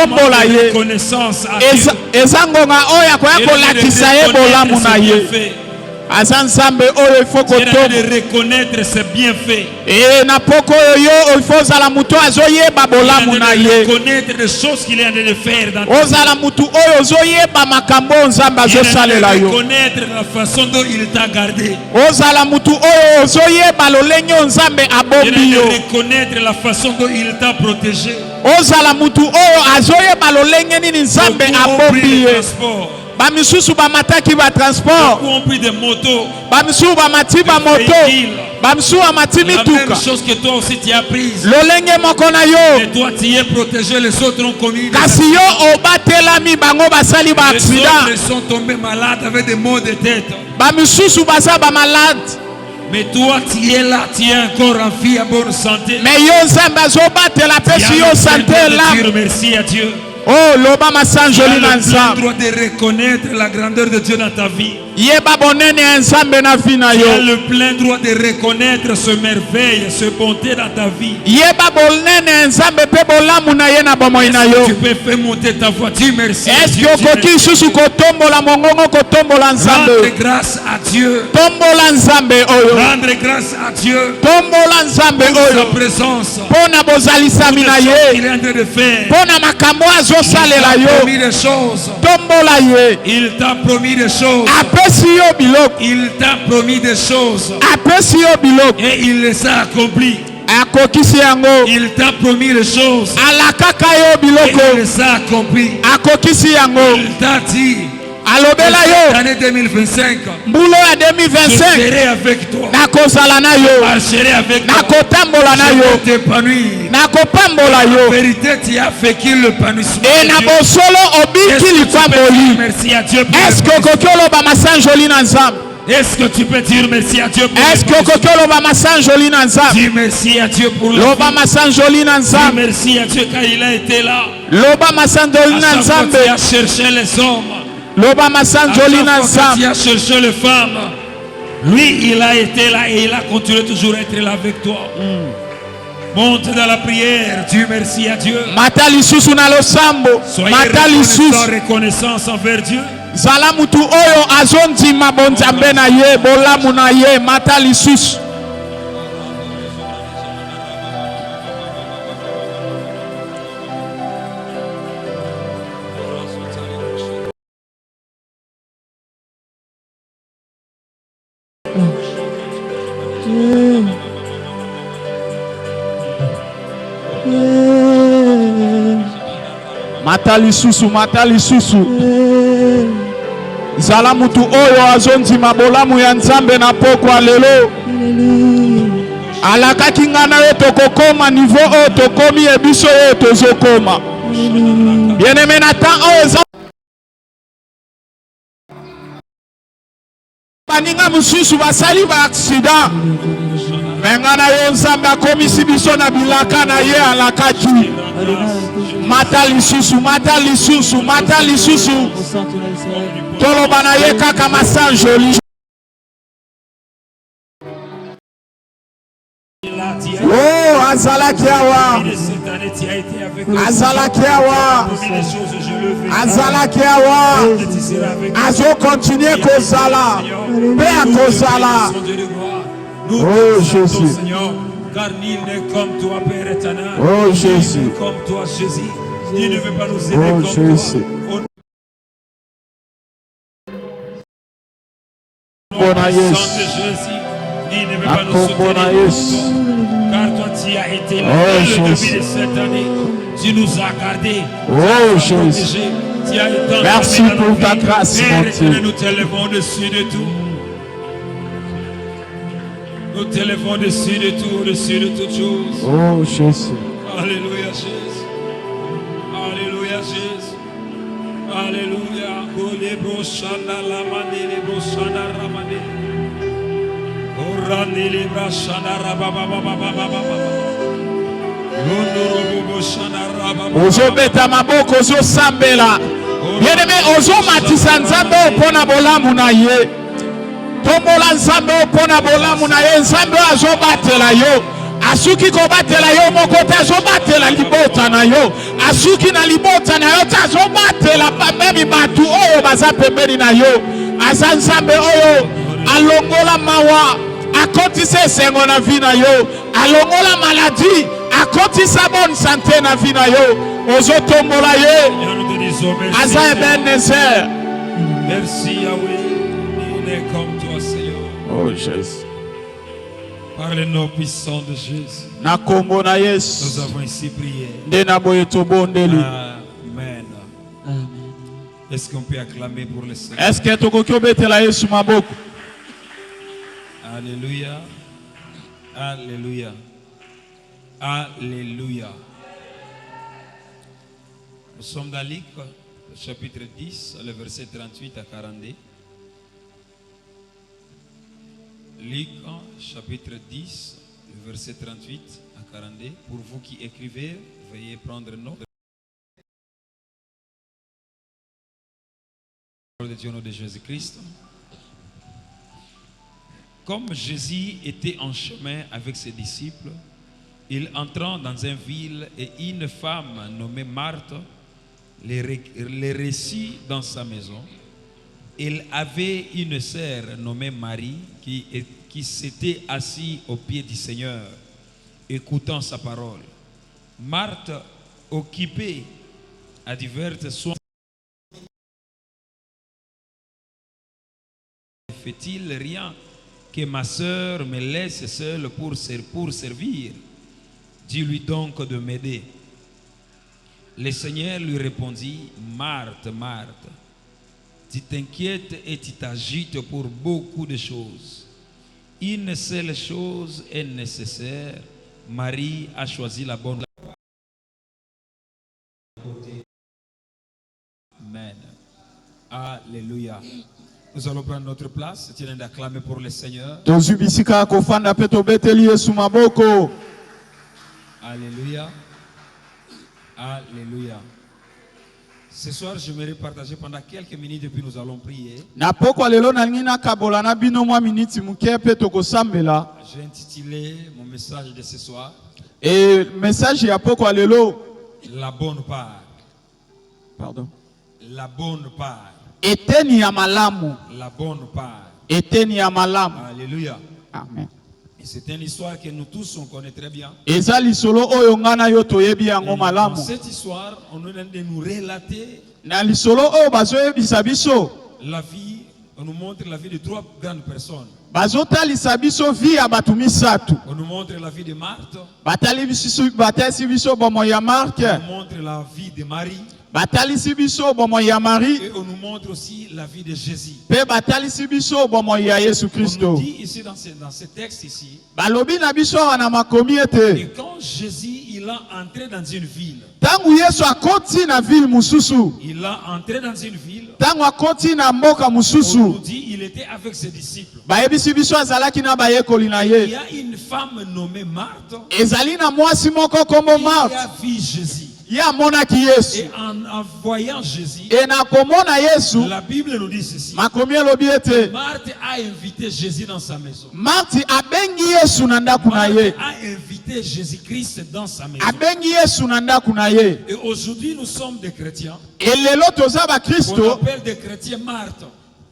tombola ye ezangonga oya kwa kolakisa ye bolamu na ye azanzambe oyo ifo kotomba de reconnaître ses bienfaits na poko yo ifo zala mutu azoyeba bolamu na ye reconnaître les choses qu'il est en train de faire dans ozala mutu oyo ozoyeba makambo nzambe azosalela yo reconnaître la façon dont il t'a gardé ozala mutu oyo ozoyeba lolenge nzambe abombi yo reconnaître la façon dont il t'a protégé ozala mutu oyo azoyeba lolenge nini nzambe abombi ye bamisusu bamataki ba transport compris des motos bamisusu bamati ba moto bamisusu bamati mituka la même chose que toi aussi tu as prise lolenge moko na yo et toi tu es protégé les autres ont commis kasi yo obatelami bango basali ba accident ils sont tombés malades avec des maux de tête bamisusu basa ba malade mais toi tu es là tu es encore en vie à bonne santé mais yo nzambe azobatela pesi yo santé là merci à Dieu. Oh, loba masanjoli na nzambe. Tu as le plein droit de reconnaître la grandeur de Dieu dans ta vie. Yeba bonene nzambe na vie na yo. Tu as le plein droit de reconnaître ce merveille, ce bonté dans ta vie. Yeba bonene nzambe pe bolamu na ye na bomoy na yo. Tu peux faire monter ta voix. Dis merci. Est-ce que koki susu kotombola mongongo kotombola nzambe? Rendre grâce à Dieu. Tombola nzambe oyo. Rendre grâce à Dieu. Tombola nzambe oyo. Sa présence. Pona bozalisa mina ye. Il est en train de faire. Pona makambo azosalela yo. Il t'a promis des choses. Tombola ye. Il t'a promis des choses. Il t'a promis des choses. Et il les a accomplis. Il t'a promis les choses. Et il les a accomplis. Il t'a dit. L'année 2025. Je serai avec toi. Je marcherai avec toi. Je vais t'épanouir. En vérité, tu as fait qu'il l'épanouissement. Merci à Dieu. Est-ce que tu peux dire merci à Dieu pour dis merci à Dieu pour le dis merci à Dieu car il a été là. À chaque fois tu as cherché les hommes. À chaque fois tu as cherché les femmes. Lui il a été là et il a continué toujours à être là avec toi. Monte dans la prière. Dis merci à Dieu. Soyez reconnaissance envers Dieu. Zala mutu oyo azondima bonzambe na ye bolamu na ye mata lisusu. Mata lisusu. Zala mutu oyo azondima bolamu ya nzambe na pokwa lelo. Alaka kingana yo tokokoma niveau oyo tokomi ebiso oyo tozokoma. Bien-aimé Nathan oyo baninga mususu basali ba accident. Bengana yo nzambe akomisi biso na bilaka na ye alakaki. Mata lisusu. Toloba na ye kaka masanjoli. Oh, azalaki awa. Azo continuer kozala. Pe akozala. Oh Jésus. Car nul n'est comme toi, Père éternel. Oh Jésus. Comme toi, Jésus. Dieu ne veut pas nous aider comme Jésus. toi. Car toi tu as été là depuis cette année. Tu nous as gardés. Oh Jésus. Merci pour ta grâce, mon Dieu. Nous t'élevons dessus de tout. Nous t'élevons dessus de toutes choses. Oh Jésus. Alléluia Jésus. Alléluia Jésus. Alléluia. Ozobeta maboko ozosambela. Bien-aimé, ozomatisa nzambe opona bolamu na ye. Tombola nzambe opona bolamu na ye. Nzambe azobatela yo. Asuki kobatela yo mokote azobatela libota na yo. Asuki na libota na yo azobatela pembeni batu oyo baza pembeni na yo. Azanzambe oyo alongola mawa akotisa esengo na vi na yo. Alongola maladie akotisa bonne santé na vi na yo. Ozotombola ye. Aza Ebenezer. Merci Yahweh. Il est comme toi Seigneur. Oh Jésus. Par le nom puissant de Jésus. Na kombo na Yesu. Nous avons ici prié. Nde na boye tobondeli. Amen. Amen. Est-ce qu'on peut acclamer pour le Seigneur? Est-ce que tokoki obetela Yesu maboko? Alléluia. Alléluia. Alléluia. Nous sommes dans Luc, chapitre 10, le verset 38 à 42. Luc, chapitre 10, le verset 38 à 42. Pour vous qui écrivez, veuillez prendre note. De Dieu au nom de Jésus-Christ. Comme Jésus était en chemin avec ses disciples, il entrant dans une ville et une femme nommée Marthe les reçut dans sa maison. Il avait une sœur nommée Marie qui s'était assise au pied du Seigneur, écoutant sa parole. Marthe, occupée à diverses soins, fait-il rien que ma sœur me laisse seule pour servir? Dis-lui donc de m'aider. Le Seigneur lui répondit, Marthe, Marthe, tu t'inquiètes et tu t'agites pour beaucoup de choses. Une seule chose est nécessaire. Marie a choisi la bonne. Amen. Alléluia. Nous allons prendre notre place. Tu viens d'acclamer pour le Seigneur. Alléluia. Alléluia. Ce soir, je vais partager pendant quelques minutes et puis nous allons prier. J'ai intitulé mon message de ce soir Et message ya poko alelo. La bonne part. Pardon. La bonne part. Eteni ya malamu. La bonne part. Eteni ya malamu. Alléluia. Amen. Et c'est une histoire que nous tous on connaît très bien. Ezali solo oyo ngana yo toyebi yango malamu. Dans cette histoire, on est en train de nous relater Na lisolo oyo bazoyebisa biso. la vie, on nous montre la vie de trois grandes personnes. Bazotalisa biso vi ya batu misatu. On nous montre la vie de Marthe. Batalisi biso bomo ya Marc. On nous montre la vie de Marie. Batalisi biso bomo ya Marie. Et on nous montre aussi la vie de Jésus. Pe batalisi biso bomo ya Yesu On Christo. nous dit ici dans ce texte ici, Balobi na biso wana makomi ete. et quand Jésus il a entré dans une ville, Tangu Yesu akoti na ville mususu. il a entré dans une ville, Tangu akoti na mboka on nous mususu. dit il était avec ses disciples. Bayebisi biso azalaki na bayekoli na Il ye. y a une femme nommée Marthe Ezali na mwasi moko kombo qui Marthe. a vu Jésus. Ye amonaki Yesu. Et en voyant Jésus, E na komona Yesu, la Bible nous dit ceci. makomi elobi ete. Marthe a invité Jésus dans sa maison. Marthe abengi Yesu na ndaku na ye. Marthe a invité Jésus-Christ dans sa maison. Abengi Yesu na ndaku na ye. Et aujourd'hui, nous sommes des chrétiens. Elelo toza ba On Kristo. appelle des chrétiens Marthe.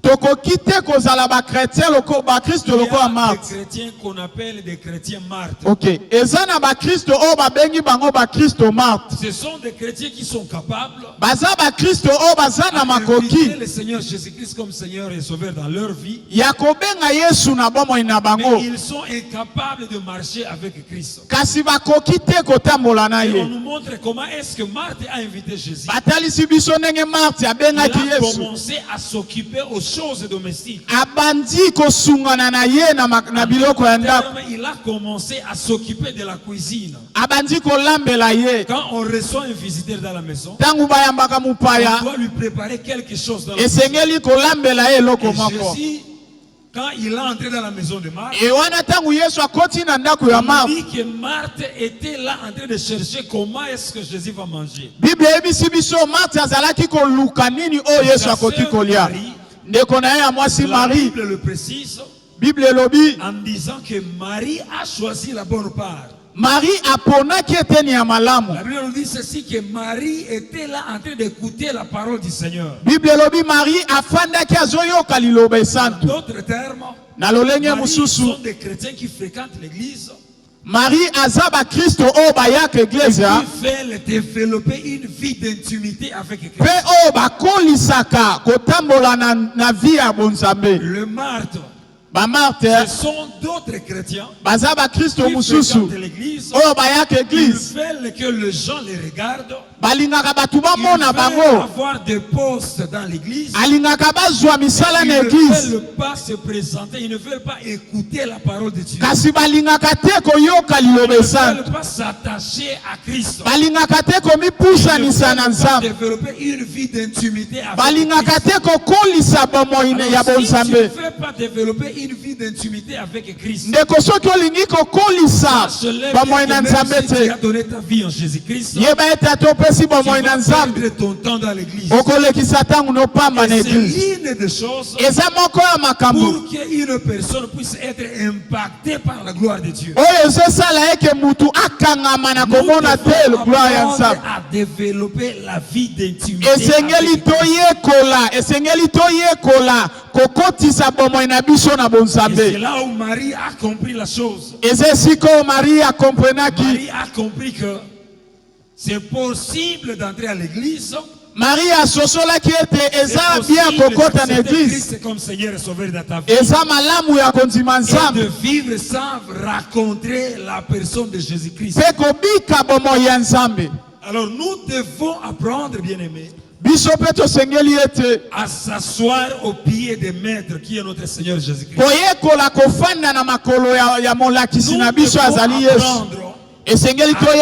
Tokoki te kozala ba chrétien loko ba Kristo Il y loko a a Marthe. des chrétiens qu'on appelle des chrétiens Marthe. Ok. Eza na ba Kristo o ba bengi bango ba Kristo Marthe. Ce sont des chrétiens qui sont capables Baza ba Kristo o baza na makoki. d'inviter le Seigneur Jésus-Christ comme Seigneur et Sauveur dans leur vie. Ya kobenga Yesu na bomoi na Mais bango. ils sont incapables de marcher avec Christ. Kasi bakoki te kotambola na Et on ye. nous montre comment est-ce que Marthe a invité Jésus. Batalisi biso ndenge Marthe Il abengaki a Yesu. commencé à s'occuper aux choses domestiques. Abandi kosungana na ye na biloko ya ndako. Il a commencé à s'occuper de la cuisine. Abandi kolambela ye. Quand on reçoit un visiteur dans la maison, Tangu bayambaka on mupaya doit lui préparer quelque chose dans la maison. esengeli kolambela ye eloko Et moko. Jésus, quand il est entré dans la maison de Marthe, E wana tangu Yesu akoti na ndako ya on Marthe. dit que Marthe était là en train de chercher comment est-ce que Jésus va manger. Bible ebisi biso Marthe azalaki koluka nini o Yesu akoki kolia. Ndeko na ye ya mwasi La Marie. Bible le précise Bible elobi en disant que Marie a choisi la bonne part. Marie aponaki eteni ya malamu. La Bible nous dit ceci, que Marie était là en train d'écouter la parole du Seigneur. Bible lobi Marie afandaki azoyoka liloba santu. D'autres termes, Na lolenge Marie mususu. sont des chrétiens qui fréquentent l'église. Marie azaba Kristo o bayaka iglesia. Qui veulent développer une vie d'intimité avec Christ. Pe o bakolisaka kotambola na vie ya bonzambe. Le martyr. Ce sont d'autres chrétiens qui fréquentent l'église. Ils veulent que les gens les regardent. Ils veulent avoir des postes dans l'église. Ils ne veulent pas se présenter. Ils ne veulent pas écouter la parole de Dieu. Ils ne veulent pas s'attacher à Christ. Ils ne veulent pas développer une vie d'intimité avec Christ. Si tu ne veux pas développer une vie d'intimité avec Christ, tu as donné ta vie en Jésus-Christ. Perdre ton temps dans l'église. C'est l'une des choses pour qu'une personne puisse être impactée par la gloire de Dieu. Nous devons apprendre à développer la vie d'intimité. Et c'est là où Marie a compris la chose. Marie a compris que c'est possible d'entrer à l'église. Marie a sosola qui était eza bien kokota na église. Comme Seigneur et Sauveur dans ta vie. Eza malamu ya konzima nzambe. Et de vivre sans rencontrer la personne de Jésus-Christ. Pekobika bomo ya nzambe. Alors nous devons apprendre, bien-aimés, à s'asseoir au pied des maîtres qui est notre Seigneur Jésus-Christ. Nous devons apprendre à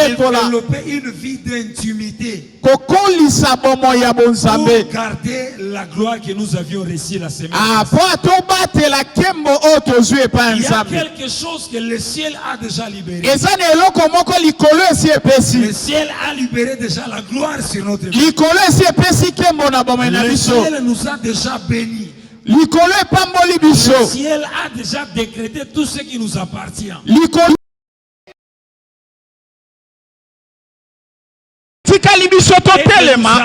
développer une vie d'intimité pour garder la gloire que nous avions reçue la semaine passée. Il y a quelque chose que le ciel a déjà libéré. Le ciel a libéré déjà la gloire sur notre vie. Le ciel nous a déjà bénis. Le ciel a déjà décrété tout ce qui nous appartient.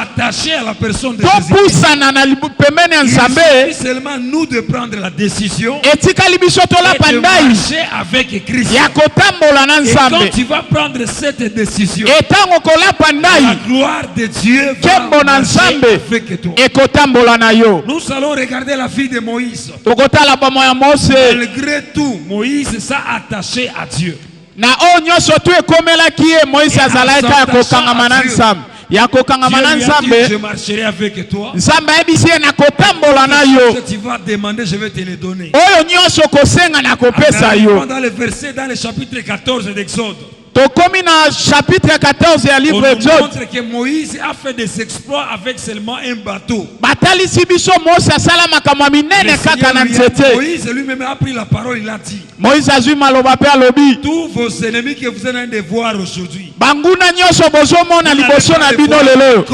Attaché à la personne de Jésus-Christ. Il suffit seulement nous de prendre la décision et de marcher avec Christ. Et quand tu vas prendre cette décision, la gloire de Dieu va marcher avec toi. Nous allons regarder la vie de Moïse. Malgré tout, Moïse s'est attaché à Dieu. Na onyoso tu ekomela kiye Moïse azalaika ya kokangama nzambe ya kokangama nzambe je marcherai avec toi. Nzambe ebisi na kotambola na yo. Tu vas demander, je vais te le donner. Oyo nyonso kosenga na kopesa yo. Dans le verset, dans le chapitre 14 d'Exode. Tokomi na chapitre 14 ya livre d'Exode. On montre que Moïse a fait des exploits avec seulement un bateau. Batali sibiso Moïse asala makamwa minene kaka na nzete. Moïse lui-même a pris la parole, il a dit. Moïse azui maloba pe alobi. Tous vos ennemis que vous êtes en train de voir aujourd'hui. Banguna nyonso bozomona liboso na bino lelo.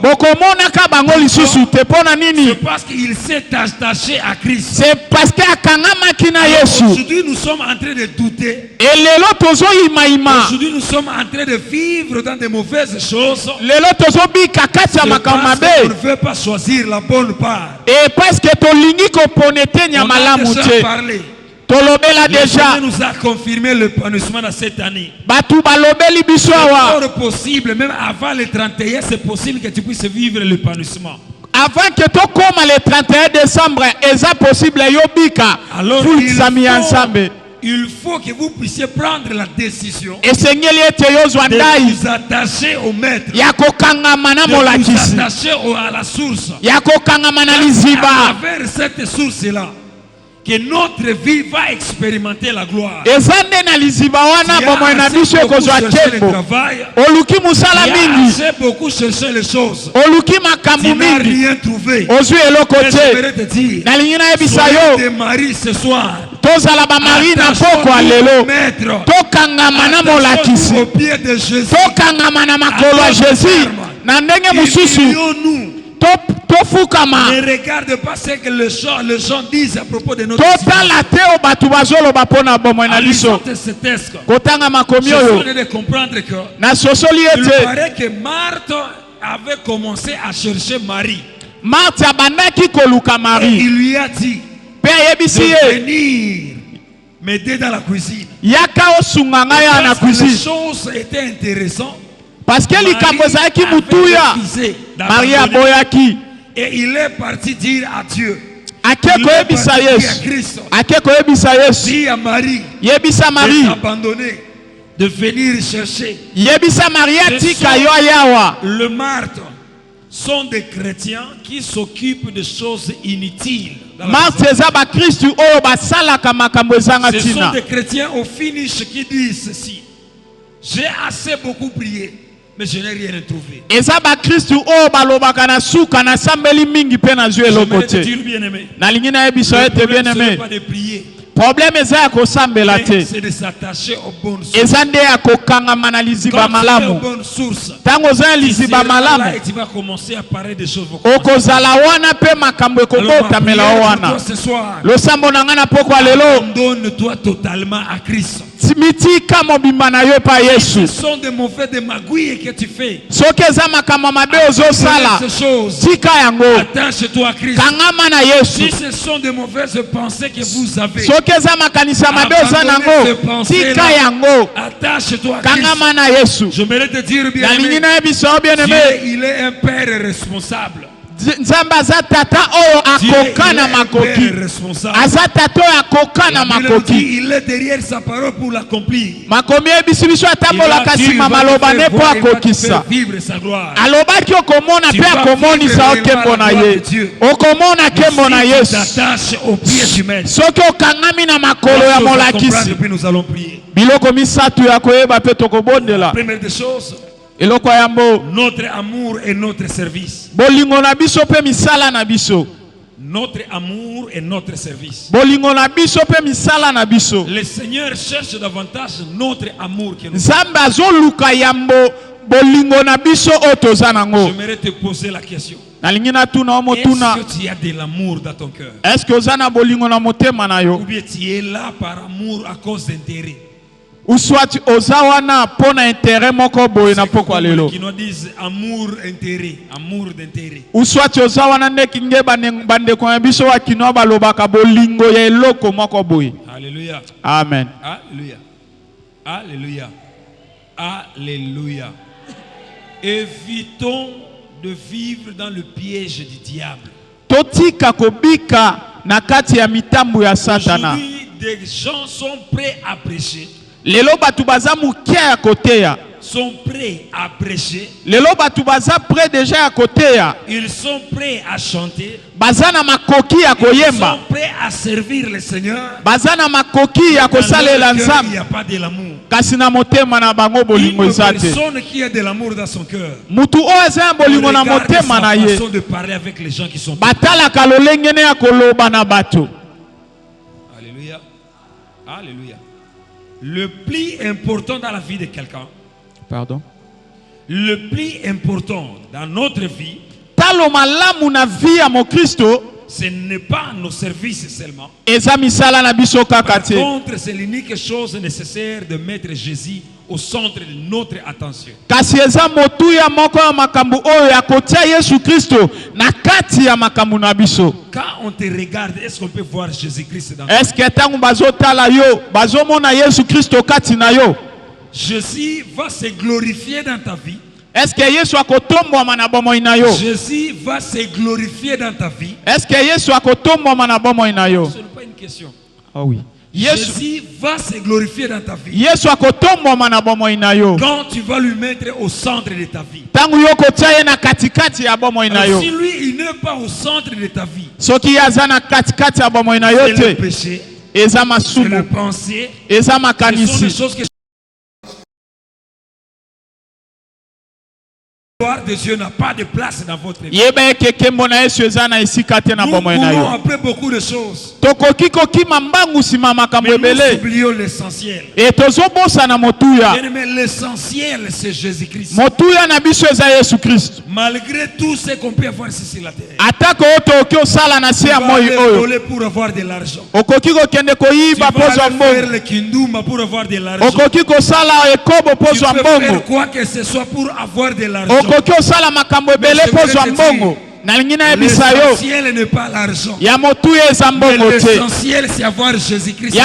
Bokomona ka bango lisusu te pona nini? C'est parce qu'il s'est attaché à Christ. C'est parce que akangama kina Yesu. Aujourd'hui nous sommes en train de douter. Et lelo tozo ima. Aujourd'hui nous sommes en train de vivre dans de mauvaises choses. Lelo tozo bika kati ya makamabe. On ne veut pas choisir la bonne part. Et parce que tolingi ko ponete nya malamu te. Tolobela déjà. Nous a confirmé le l'épanouissement dans cette année. Batu balobeli biso awa. C'est possible, même avant le 31, c'est possible que tu puisses vivre l'épanouissement. Avant que tu comme le 31 décembre, est-ce possible yobika? Alors il faut que vous puissiez prendre la décision de vous attacher au maître, de vous attacher à la source. À travers cette source-là, que notre vie va expérimenter la gloire. Tu as assez beaucoup cherché les choses. Tu n'as rien trouvé. J'aimerais te dire, soyez des maris ce soir. Attache-toi au pied de Jésus. Nous tofukama Ne regarde pas ce que les gens disent à propos de notre totala te o batu bazoloba mpona bomoi na biso ce texte. kotanga makomi Je oyo suis de comprendre que na sosoli il ete paraît que Marthe avait commencé à chercher Marie. Marthe abandaki koluka Et Marie il lui a dit mpe ayebisi de ye venir m'aider dans la cuisine. yaka osunga ngai ya na Parce que les cuisine choses étaient intéressantes. parce que likambo ezalaki mutuya Marie aboyaki Et il est parti dire à Dieu. ake Il est koyebisa parti dire à Yesu Christ. ake koyebisa Yesu Dit à Marie yebisa Marie d'abandonner, de venir chercher. yebisa Marie atika yo ayawa Le Marthe sont des chrétiens qui s'occupent de choses inutiles. dans la Marthe maison. eza bakristu oyo basalaka makambo ezanga Ce sont ntina des chrétiens au finish qui disent ceci. J'ai assez beaucoup prié, mais je n'ai rien trouvé. eza bakristu oyo balobaka na suka nasambeli mingi mpe nazwi eloko J'aimerais te te dire, bien-aimé, nalingi nayebisa yo le ete problème bien ce n'est aimé pas de prier, problème eza ya kosambela mais te c'est de s'attacher aux bonnes sources. eza nde ya kokangama na liziba Quand tu es aux malamu bonnes sources, ntango oza na tu liziba seras là malamu et tu vas commencer à parler des choses. okozala wana mpe makambo Alors, ma ekobotamela o prière pour wana toi ce soir, losambo na ngai na pokwa lelo abandonne-toi totalement à Christ. mitika mobimba na yo epa Ce Yesu sont des mauvais de magouilles que tu fais. soki eza makambo mabe ozosala Ces choses, tika yango attache-toi à Christ. kangama na Si Yesu ce sont de mauvaises pensées que vous avez, soki eza makanisa mabe oza nango tika yango attache-toi à Christ. kangama na Yesu J'aimerais te dire bien nalingi aimé, nayebisa yo bien Dieu, aimé il est un père responsable. nzambe aza tata oyo Dieu, il est akoka na un makoki père responsable. aza tata oyo akoka na La Bible makoki dit, il est derrière sa parole pour l'accomplir. makomi eyebisi biso Il va atambolaka dire, nsima il va te maloba faire ne mpo voir, il va te akokisa faire vivre sa gloire. alobaki okomona Tu mpe vas akomonisa yo vivre nkembo na réellement la ye gloire de Dieu. okomona nkembo na Si tu Yesu t'attaches au pied du maître, soki okangami na makolo ya nous allons molakisi comprendre, puis nous allons prier. biloko misato ya koyeba mpe tokobondela Première des choses, eloko ya yambo notre amour et notre service. bolingo na biso mpe misala na biso Notre amour et notre service. bolingo na biso mpe misala na biso Le Seigneur cherche davantage notre amour que nous. nzambe azoluka yambo bolingo na biso oyo toza nango J'aimerais te poser la question. nalingi natuna o Est-ce motuna que tu as de l'amour dans ton cœur? eske oza na bolingo na motema na yo Ou bien tu es là par amour à cause d'intérêt? ou soit oza wana mpo na intere moko boye na pokwa lelo Qui nous disent amour, intérêt, amour d'intérêt. ou soit oza wana nde kinge bandeko na biso wa kino balobaka bolingo ya eloko moko boye Alléluia. amen Alléluia. Alléluia. Alléluia. Évitons de vivre dans le piège du diable. totika kobika na kati ya mitambo ya satana Aujourd'hui, des gens sont prêts à prêcher, lelo bato baza mokia ya koteya sont prêts à prêcher, lelo bato baza pre deja ya koteya ils sont prêts à chanter, baza na makoki ya ils koyemba sont prêts à servir le Seigneur. baza na makoki ya Dans kosalela leur cœur, il nzambe n'y a pas de l'amour. kasi na motema na bango bolingo Une eza te personne qui a de l'amour dans son cœur, mutu oyo eza ya bolingo na regarde motema sa na ye façon de parler avec les gens qui sont batalaka lolenge ne ya koloba na bato Alléluia. Alléluia. Le plus important dans la vie de quelqu'un, pardon le plus important dans notre vie, talo malamu na vi ya mokristo ce n'est pas nos services seulement. eza misala na biso kaka Par te contre, c'est l'unique chose nécessaire de mettre Jésus au centre de notre attention. kasi eza motuya moko ya makambo oyo ya kotia yesu kristo na kati ya makambo na biso Quand on te regarde, est-ce qu'on peut voir Jésus-Christ dans toi? eske ntango bazotala yo bazomona yesu kristo kati na yo Jésus va se glorifier dans ta vie. eske yesu akotombwama na bomoi na yo Jésus va se glorifier dans ta vie. eske yesu akotombwama na bomoi na yo Ce n'est pas une question. ah oui yesu Jésus va se glorifier dans ta vie. yesu akotombwama na bomoi na yo Quand tu vas lui mettre au centre de ta vie. ntango yo kotia ye na katikati ya bomoi na yo Alors, si lui, il n'est pas au centre de ta vie, soki ye aza na katikati ya bomoi na yo c'est le te péché, eza c'est le masumu penser, eza ce sont des makanisi choses que gloire de Dieu n'a pas de place dans votre vie. Nous courons après beaucoup de choses. Nous oublions l'essentiel. L'essentiel, c'est Jésus-Christ. Malgré tout ce qu'on peut avoir ici sur la terre, tu vas aller voler pour avoir de l'argent. Tu vas aller faire le kindumba pour avoir de l'argent. Tu peux faire quoi que ce soit pour avoir de l'argent. L'essentiel n'est pas l'argent. L'essentiel c'est avoir Jésus-Christ. Tout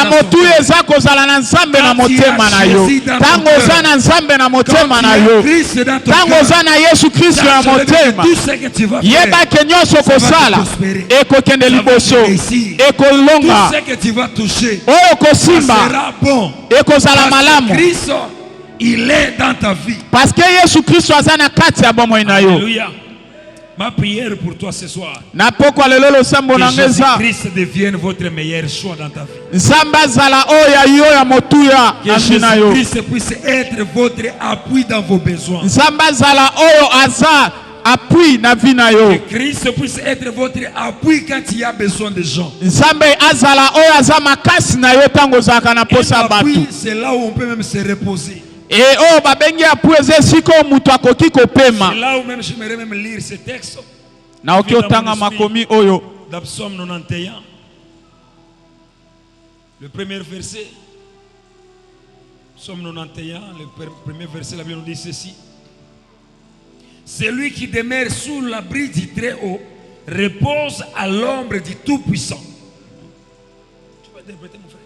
ce que tu vas faire, tout ce que tu vas toucher, ça sera bon. Parce que Christ, il est dans ta vie. Parce que Jésus-Christ Alléluia. Ma prière pour toi ce soir, que Jésus-Christ devienne votre meilleur choix dans ta vie. Que Jésus-Christ puisse être votre appui dans vos besoins. Que Christ puisse être votre appui quand il y a besoin de gens. Appui, c'est là où on peut même se reposer. C'est là où même j'aimerais même lire ce texte. Dans Psaume 91, le premier verset. Psaume 91, le premier verset, la Bible nous dit ceci. Celui qui demeure sous l'abri du Très-Haut repose à l'ombre du Tout-Puissant. Tu peux interpréter, mon frère?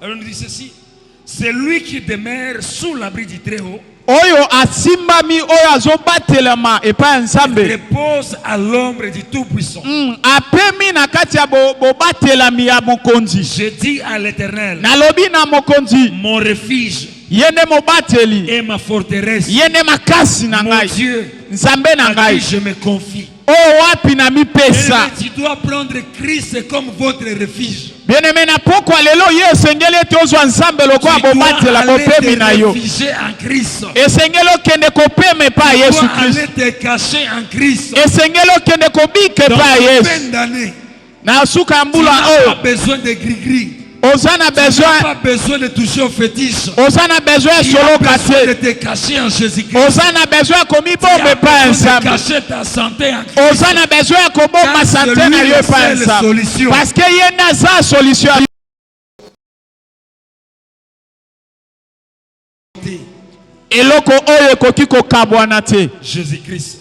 Alors nous dit ceci. Celui qui demeure sous l'abri du Très-Haut repose à l'ombre du Tout-Puissant. Je dis à l'Éternel, mon refuge et ma forteresse, mon Dieu, à qui je me confie. Tu dois prendre Christ comme votre refuge. Tu dois aller te réfugier en Christ. Tu dois aller te cacher en Christ. Dans la fin d'année, tu n'as pas besoin de gris-gris. Tu n'as pas besoin de toucher au fétiche. Tu as besoin de te cacher en Jésus-Christ. Tu as besoin de cacher ta santé en Christ. Parce qu'il y a une solution. Jésus-Christ,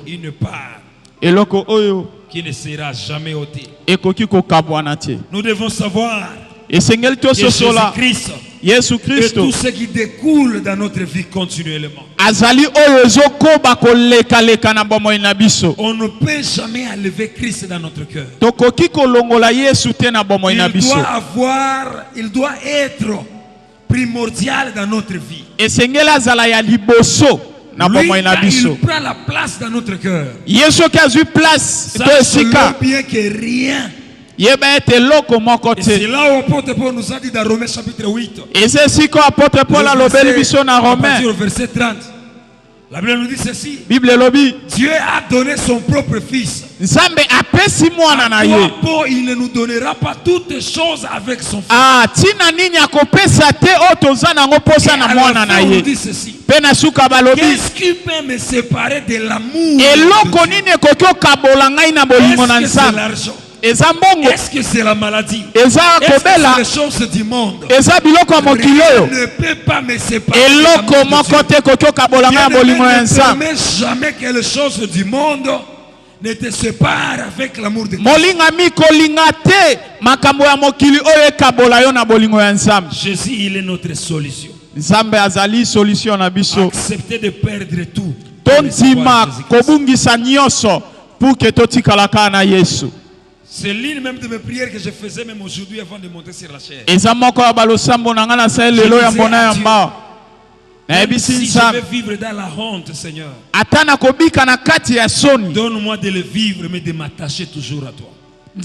il ne part, qui ne sera jamais ôté. Nous devons savoir que Jésus-Christ et tout ce qui découle dans notre vie continuellement. On ne peut jamais enlever Christ dans notre cœur. Il doit être primordial dans notre vie. Lui, il prend la place dans notre cœur. Sache-le bien que rien. Et c'est là où l'apôtre Paul nous a dit dans Romains chapitre 8. Verset 30. La Bible nous dit ceci. Dieu a donné son propre fils. Il ne nous donnera pas toutes choses avec son fils. Et nous dit ceci. Qu'est-ce qui peut me séparer de l'amour de Dieu? Est-ce que c'est l'argent? Est-ce que c'est la maladie? Est-ce que c'est les choses du monde? Rien ne peut pas me séparer de l'amour de Dieu. Ne permets jamais que les choses du monde ne te séparent avec l'amour de Dieu. Jésus, il est notre solution. Acceptez de perdre tout. C'est l'une même de mes prières que je faisais même aujourd'hui avant de monter sur la chair. Même si je vais vivre dans la honte, Seigneur, donne-moi de le vivre mais de m'attacher toujours à toi. En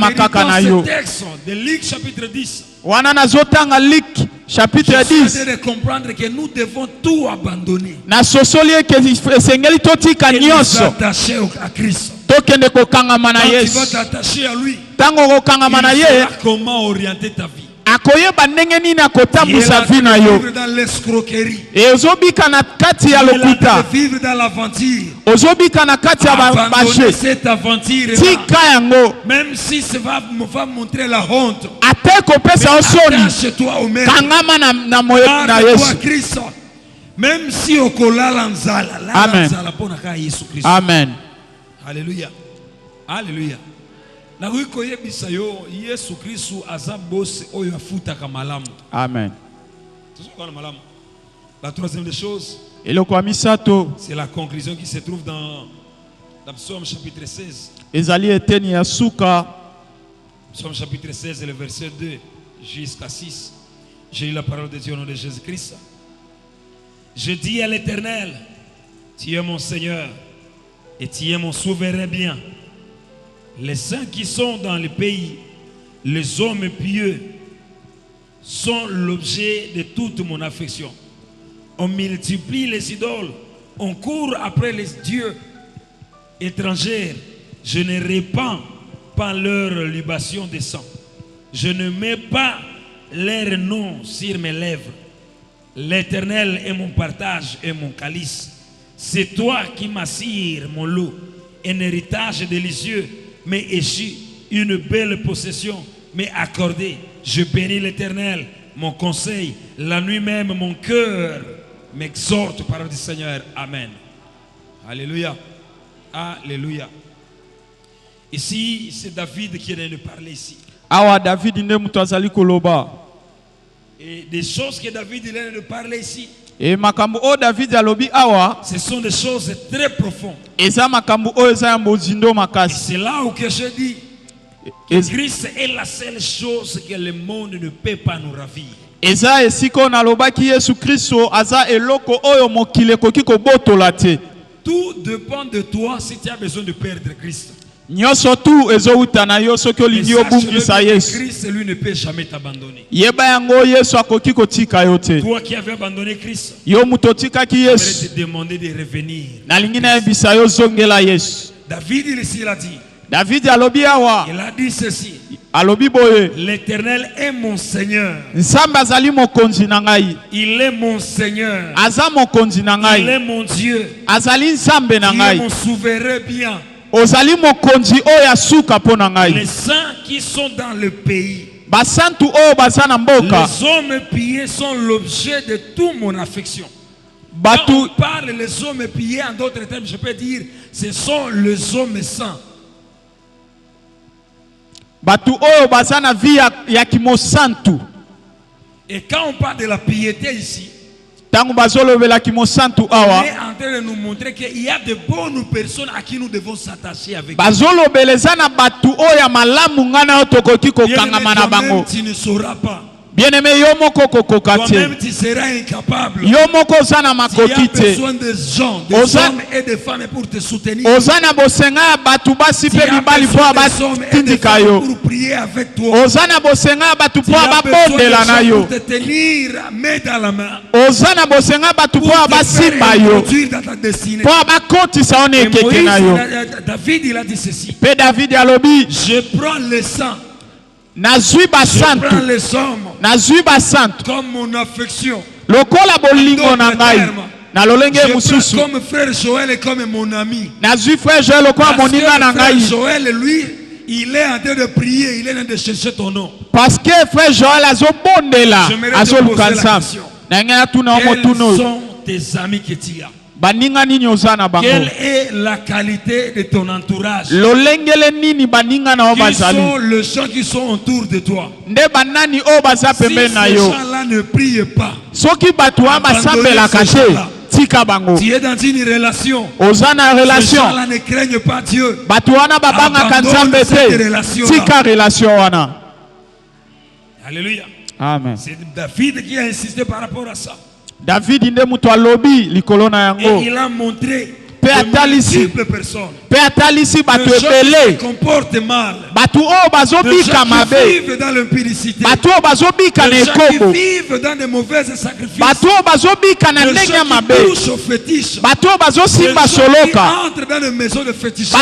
méditant ce texte de Luc chapitre 10, chapitre Je 10. suis en train de comprendre que nous devons tout abandonner. Na sosoli ke esengeli totika Et nous nyonso. attacher à Christ. Tokende kokangama na Quand tu vas Yesu. t'attacher à lui, Tango kokangama na il ye, saura comment orienter ta vie. akoyeba ndenge nini akotambwisa vi na Il yo. vivre dans l'escroquerie. E ozobika na kati ya Il est en train lokuta. de vivre dans l'aventure. Ozobika na kati ya Abandonner baje. cette aventure. Tika yango. Même si ça va montrer la honte. Ate kopesa osoni. Attache-toi au maître. Kangama na moyo na Garde-toi Yesu. Christ. Même si okolala nzala. Amen. Nzala pona ka Yesu Christ. Amen. Alléluia. Alléluia. Na koyebisa yo Yesu Kristo aza boss oyo afutaka malamu. Amen. La troisième des choses, Eloko ya misato c'est la conclusion qui se trouve dans Psaume chapitre 16. ezali eteni ya suka. Psaume chapitre 16 et le verset 2 jusqu'à 6. J'ai lu la parole de Dieu au nom de Jésus-Christ. Je dis à l'Éternel, tu es mon Seigneur et tu es mon souverain bien. Les saints qui sont dans le pays, les hommes pieux, sont l'objet de toute mon affection. On multiplie les idoles, on court après les dieux étrangers. Je ne répands pas leur libation de sang. Je ne mets pas leur nom sur mes lèvres. L'Éternel est mon partage et mon calice. C'est toi qui m'assires mon lot, un héritage délicieux, mais échu, une belle possession, mais accordée. Je bénis l'Éternel, mon conseil. La nuit même, mon cœur m'exhorte, parole du Seigneur. Amen. Alléluia. Alléluia. Ici, c'est David qui vient de parler ici. Awa David nde mutu azali koloba. Et des choses que David vient de parler ici, E makambo o David alobi awa, ce sont des choses très profondes. eza makambo o eza ya mozindo Et makasi. c'est là où que je dis que Christ est la seule chose que le monde ne peut pas nous ravir. Eza esiko nalobaki Yesu Kristo aza eloko oyo mokili ekoki kobotola te. Tout dépend de toi si tu as besoin de perdre Christ. Nyonso tu ezowuta na yo soki Et olingi sache-le obungisa que Yesu. Christ, lui, ne peut jamais t'abandonner. Yeba yango Yesu akoki kotika yo te. Toi qui avais abandonné Christ, Yo mutu otikaki je Yesu. vais te demander de revenir. Nalingi nayebisa yo zongela Yesu. David, il a dit, David alobi awa, il a dit ceci. alobi boye, L'Éternel est mon Seigneur. Nzambe azali mokonzi na ngai. Il est mon Seigneur. Aza mokonzi na Il ngai. est mon Dieu. Azali Nzambe na Il est ngai. mon souverain bien. Ozali mokonzi oyo asuka po na Les ngai. saints qui sont dans le pays, Basantu oyo baza na mboka. les hommes pillés sont l'objet de toute mon affection. Quand Batu on parle les hommes pillés, en d'autres termes, je peux dire, ce sont les hommes saints. batu oyo baza na vie ya kimosantu. Et quand on parle de la piété ici, Tangu bazolobela kimosantu on awa. est en train de nous montrer qu'il y a de bonnes personnes à qui nous devons s'attacher avec. Bazolobeleza na batu oyo ya malamu ngana yo tokoki kokangama na bango. Tu ne sauras pas. Bien-aimé, yo moko kokoka te. Toi-même, tu seras incapable. Yo moko oza na Tu as makoki te. besoin des gens, des hommes et des femmes pour te soutenir. Oza na bosenga ya batu basi Tu pe as mibali po besoin des hommes et des abatindika femmes yo. pour prier avec toi. Oza na bosenga ya batu Tu po as besoin des ababondela na gens yo. pour te tenir main dans la main. Oza na bosenga ya batu po Pour te faire abasimba yo. introduire dans ta destinée. Po abakotisa yo na Et ekeke na yo. David, il a dit ceci. Pe David alobi, Je prends le sang, nazwi je prends basantu, les hommes nazwi basantu. comme mon affection. Lokola bolingo na ngai. Na lolenge Je mususu. prends comme frère Joël et comme mon ami. Nazwi frère Joël lokola Parce que moninga na frère ngai. Joël, lui, il est en train de prier, il est en train de chercher ton nom. Parce que frère Joël azobondela, J'aimerais te azoluka poser la nzambe. question. Na ngena tuna omo Quels tuno. sont tes amis que tu as? Baninga nini oza na bango? Quelle est la qualité de ton entourage? Lolengele nini baninga na o Qui bazali? sont les gens qui sont autour de toi? Nde banani o baza Si pembeni na ces yo. gens-là ne prient pas, Soki batu wa basambelaka ces gens-là. te, tika bango. tu es dans une relation. Oza na Ces relation. gens-là ne craignent pas Dieu. Batu wana babangaka Abandonne nzambe cette te. relation-là. Tika relation wana. Alléluia. Amen. C'est David qui a insisté par rapport à ça. David nde mutu alobi likolo na Et yango. il a montré multiples personnes. Les gens qui se comportent mal. Les gens qui vivent dans l'impudicité. Les gens qui vivent dans de mauvaises sacrifices. Les gens qui touchent aux fétiches. Les gens qui entrent dans les maisons de féticheurs.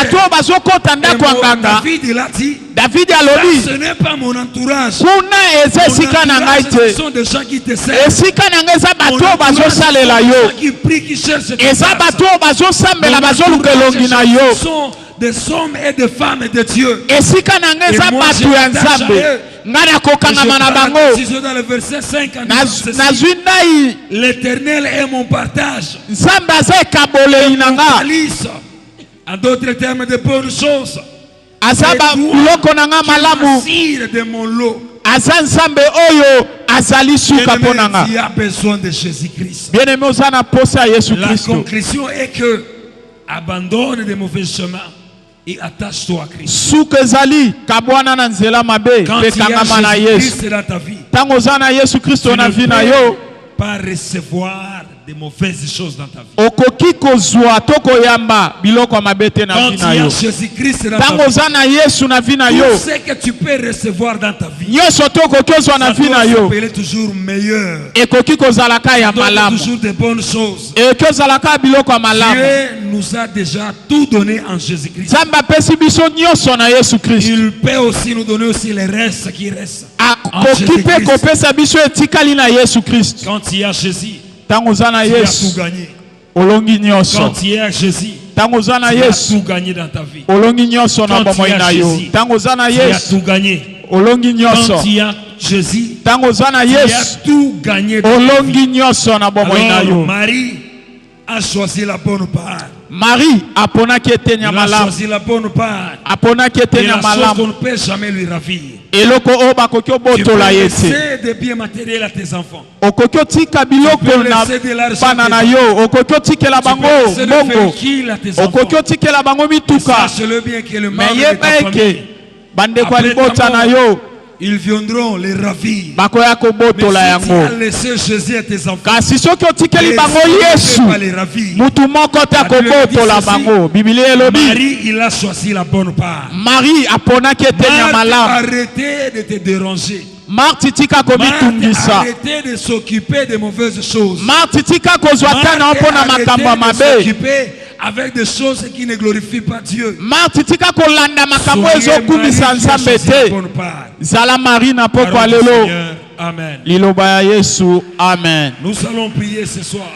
David il a dit, ce n'est pas mon entourage. Mon entourage, ce sont des gens qui te servent. Mon entourage, ce sont des gens qui prient, qui cherchent ta face. Ce sont des hommes et des femmes de Dieu. Et moi, je m'attache à eux. Dans le verset 5, l'Éternel est mon partage. Mon calice. En d'autres termes, de bonnes choses. De mon lot. Il y a besoin de Jésus-Christ. La conclusion est que abandonne des mauvais chemins et attache-toi à Christ. Quand il y a Jésus-Christ dans ta vie, tu ne peux pas recevoir de mauvaises choses dans ta vie. Quand il y a Jésus-Christ dans ta vie, tout ce que tu peux recevoir dans ta vie, ça doit s'appeler toujours meilleur. Toujours de bonnes choses. Dieu nous a déjà tout donné en Jésus-Christ. Il peut aussi nous donner aussi les restes qui restent. Quand il y a Jésus, tu as tout gagné. Quand il y a Jésus, tu as tout gagné dans ta vie. Quand il y a Jésus, tu as tout gagné. Quand il y a Jésus, tu as tout gagné dans ta vie. Alors, Marie a choisi la bonne part. Marie a choisi la bonne part. Et la chose qu'on ne peut jamais lui ravir. Tu peux laisser des biens matériels à tes enfants. Tu peux laisser de l'argent à tes enfants. Sache-le bien que le membre de ta famille, après ta mort, ils viendront les ravir. Mais si tu as laissé Jésus à tes enfants, les ne pas les ravir. Marie, il a choisi la bonne part. Marie, arrêtez de te déranger. Arrêtez de s'occuper de mauvaises choses. Arrêtez de s'occuper avec des choses qui ne glorifient pas Dieu. Amen. Amen. Nous allons prier ce soir.